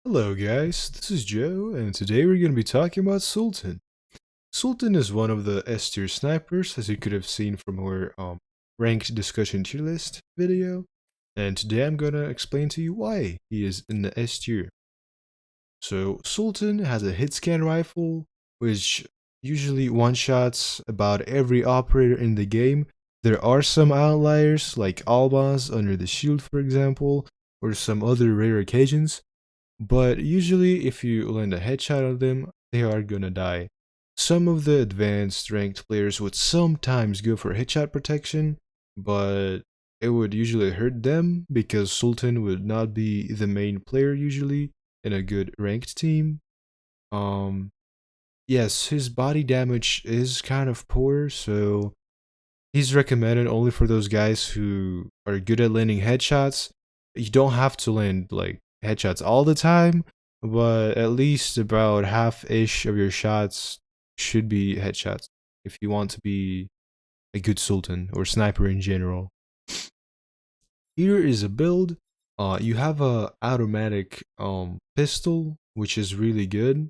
Hello guys, this is Joe, and today we're going to be talking about Sultan. Sultan is one of the S tier snipers, as you could have seen from our ranked discussion tier list video, and today I'm going to explain to you why he is in the S tier. So Sultan has a hit scan rifle, which usually one-shots about every operator in the game. There are some outliers, like Albaz under the shield for example, or some other rare occasions, but usually, if you land a headshot on them, they are gonna die. Some of the advanced ranked players would sometimes go for headshot protection, but it would usually hurt them because Sultan would not be the main player usually in a good ranked team. Um, yes, his body damage is kind of poor, so he's recommended only for those guys who are good at landing headshots. You don't have to land like headshots all the time, but at least about half-ish of your shots should be headshots if you want to be a good sultan or sniper in general. Here is a build. You have a automatic pistol, which is really good.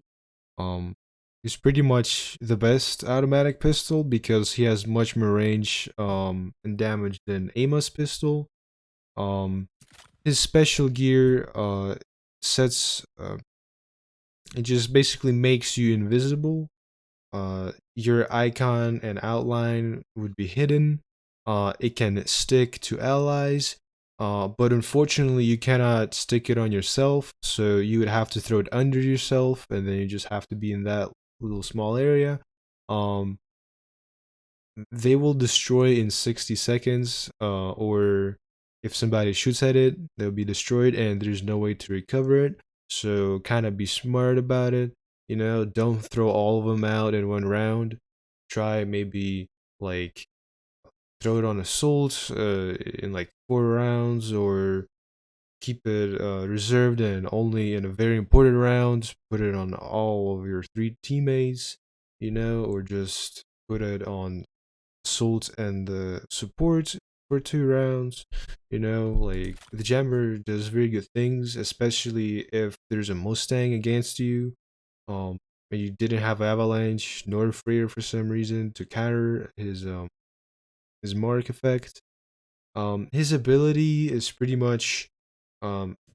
Um, he's pretty much the best automatic pistol because he has much more range and damage than Amos pistol. Um, his special gear sets it just basically makes you invisible. Your icon and outline would be hidden. It can stick to allies, but unfortunately, you cannot stick it on yourself. So you would have to throw it under yourself, and then you just have to be in that little small area. Um, they will destroy in 60 seconds, or if somebody shoots at it, they'll be destroyed, and there's no way to recover it. So kind of be smart about it. Don't throw all of them out in one round. Try maybe like throw it on assault in like 4 rounds, or keep it reserved and only in a very important round. Put it on all of your three teammates, or just put it on assault and the support for 2 rounds. Like the jammer does very good things, especially if there's a Mustang against you. Um, and you didn't have Avalanche nor Freer for some reason to counter his mark effect. His ability is pretty much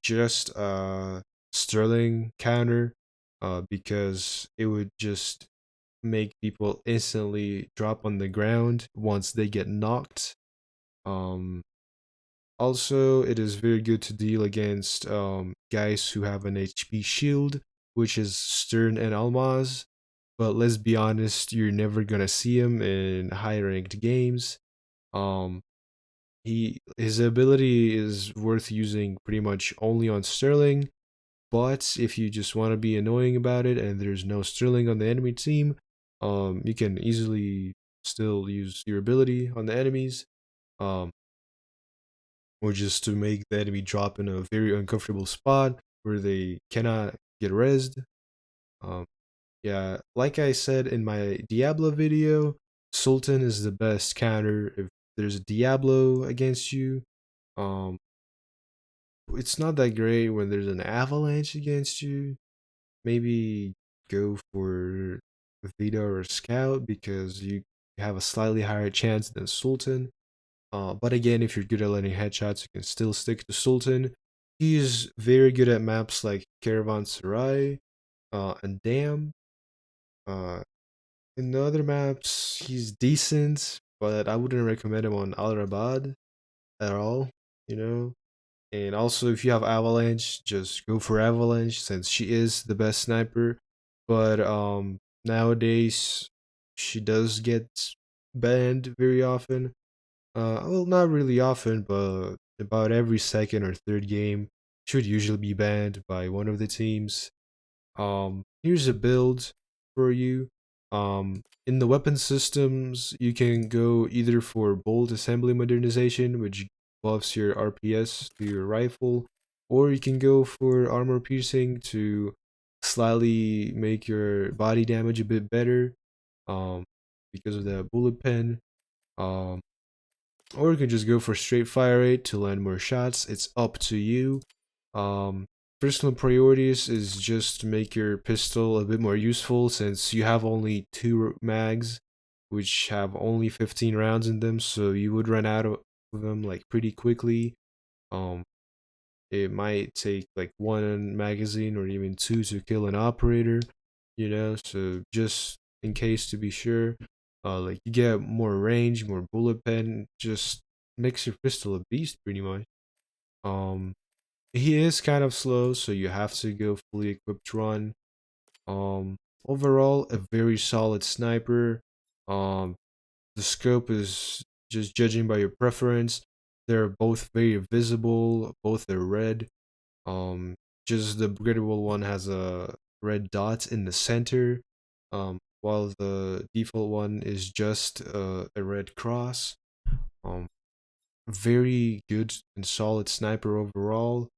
just Sterling counter, because it would just make people instantly drop on the ground once they get knocked. Um, Also, it is very good to deal against guys who have an HP shield, which is Stern and Almaz. But let's be honest, you're never gonna see him in high ranked games. Um, his ability is worth using pretty much only on Sterling. But if you just want to be annoying about it and there's no Sterling on the enemy team, you can easily still use your ability on the enemies, um, or just to make the enemy drop in a very uncomfortable spot where they cannot get rezzed. Um, yeah, like I said in my Diablo video, Sultan is the best counter if there's a Diablo against you. Um, it's not that great when there's an avalanche against you. Maybe go for Vita or Scout because you have a slightly higher chance than Sultan. But again, if you're good at landing headshots, you can still stick to Sultan. He is very good at maps like Caravanserai and Dam. Uh, in the other maps, he's decent, but I wouldn't recommend him on Al Rabad at all. You know, and also, if you have Avalanche, just go for Avalanche since she is the best sniper. But nowadays she does get banned very often. Well, not really often, but about every second or third game, she would usually be banned by one of the teams. Here's a build for you. In the weapon systems, you can go either for bolt assembly modernization, which buffs your RPS to your rifle, or you can go for armor piercing to slightly make your body damage a bit better, um, because of the bullet pen. Um, or you can just go for straight fire rate to land more shots. It's up to you. Um, personal priorities is just to make your pistol a bit more useful since you have only two mags, which have only 15 rounds in them, so you would run out of them like pretty quickly. Um, it might take like one magazine or even two to kill an operator, so just in case to be sure, like you get more range, more bullet pen, just makes your pistol a beast pretty much. Um, he is kind of slow, so you have to go fully equipped run. Um, Overall, a very solid sniper. Um, the scope is just judging by your preference. They're both very visible. Both are red. Um, just the upgradable one has a red dot in the center, while the default one is just a red cross. Um, Very good and solid sniper overall.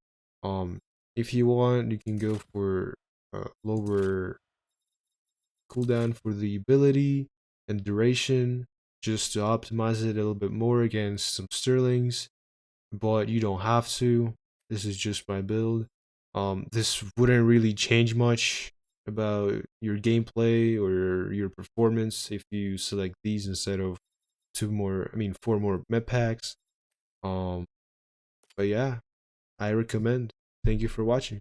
Um, if you want, you can go for lower cooldown for the ability and duration, just to optimize it a little bit more against some Sterlings, but you don't have to. This is just my build. This wouldn't really change much about your gameplay or your performance if you select these instead of four more med packs. Um, but yeah, I recommend. Thank you for watching.